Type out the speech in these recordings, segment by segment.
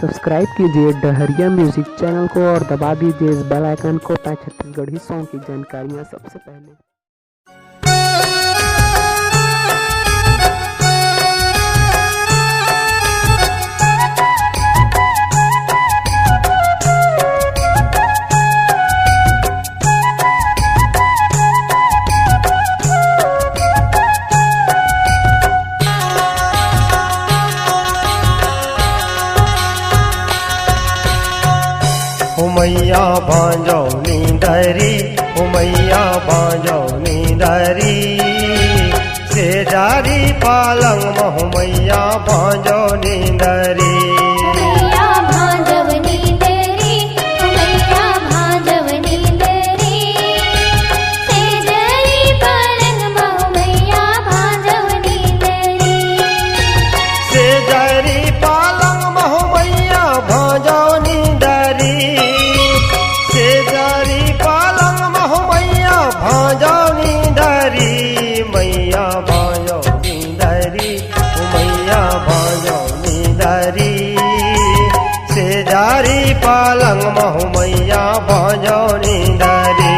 Subscribe कीजिए डहरिया music channel को और दबा दीजिए इस बेल आइकन को ताकि छत्तीसगढ़ी सॉन्ग की जानकारियाँ सबसे पहले। मैया भांजो नींदरी मैया भांजो नींदरी से जारी पालंग महु मैया भांजो नींदरी पालंग महु मैया भांजो नींदरी मैया भांजव नींदरी मैया भांजव नींदरी से जरी पालंग महु मैया भांजव नींदरी।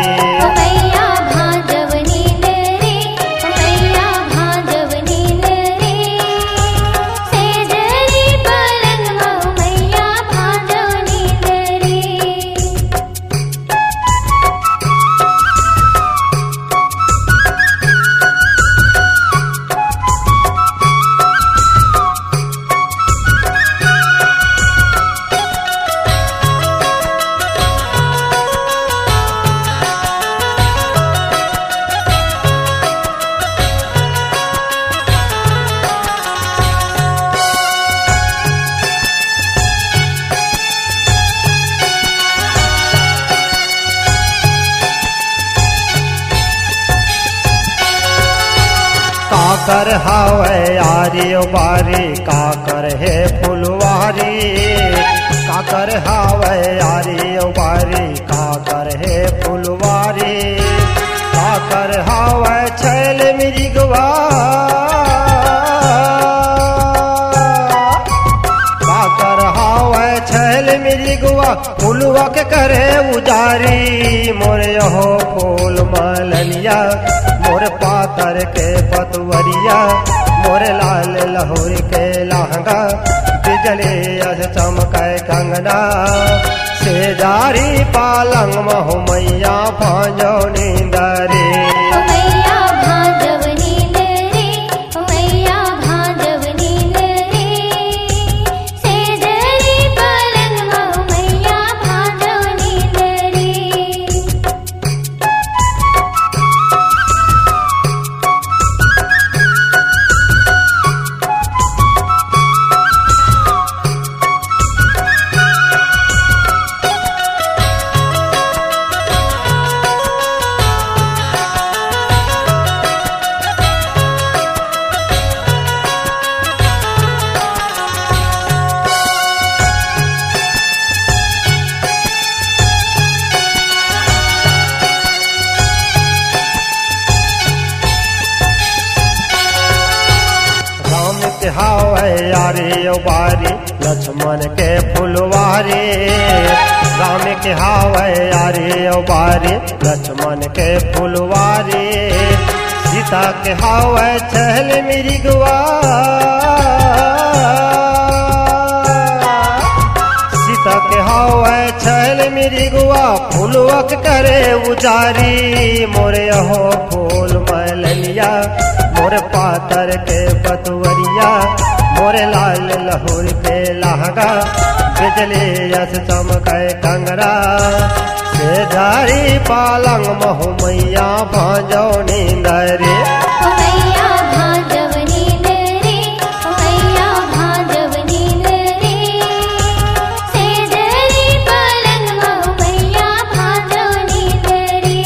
काकर हावे आरी बारी काकर है फुलवारी काकर हावे आरी बारी काकर है फुलवारी काकर हावे छैल मिरिगवा काकर हावे छैल मिरिगवा फुलवा के करे उजारी मोरे हो फूल मललिया मोर पातर के पतवरिया मोर लाल लहोर के लहंगा बिजली अस चमके कंगना से जारी पालंग महु मैया भांजो नींदरी मैया भांजव नींदरी मैया भांजव नींदरी से जरी पालंग महु मैया भांजव नींदरी। हावे यारी बारी लक्ष्मण के फुलवारी राम के हावे यारी बारी लक्ष्मण के फुलवारी सीता के हावे चहल मिरिगवा सीता के हावे चहल मिरिगवा फुलवा के करे उजारी मोरे हो फूल मललिया मोर पातर के पतवरिया मोर लाल लहोर के लहंगा बिजली अस चमके कंगरा से जारी पालंग महु मैया भांजो नींदरी मैया भांजव नींदरी मैया भांजव नींदरी से जरी पालंग महु मैया भांजव नींदरी।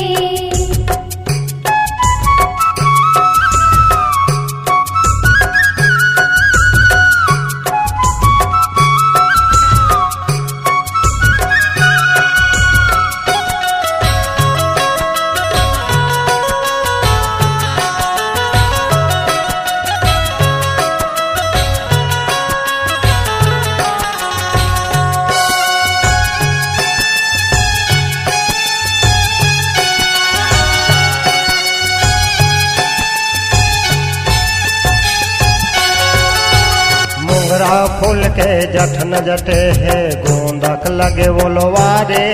फूल के जठन जटे है गोंदक लगे बोलवारे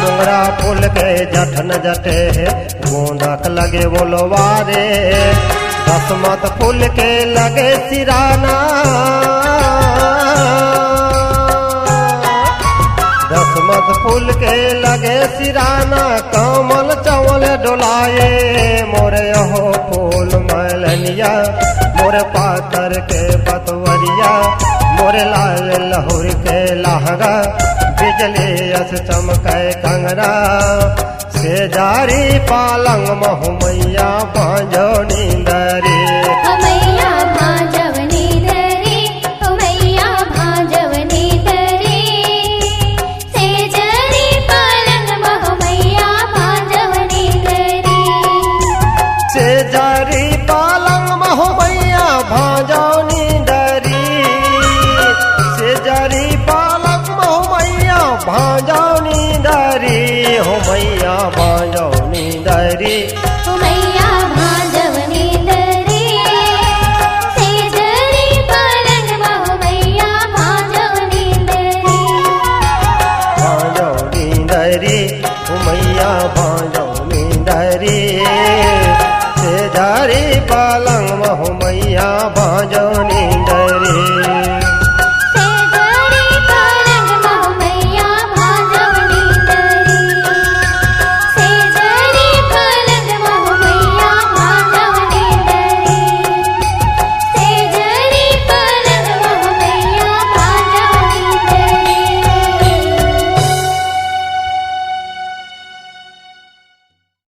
मोगरा फूल के जठन जटे है गोंदक लगे बोलवारे दसमत फूल के लगे सिराना दसमत फूल के लगे सिराना कमल चवल डोलाए मोरे हो फूल मलनिया मोरे पातर के पतवरिया मोरे लाल लहुर के लहरा बिजली अस चमके कंगरा से जारी पालंग महु मैया बांझो नींदरी मैया भांजव नींदरी मैया भांजव नींदरी सेजरी पलंग महु मैया भांजव नींदरी से जारी पालंग महु मैया भांजो नींदरी से जारी पालंग महु मैया भांजो नींदरी हो मैया भांजो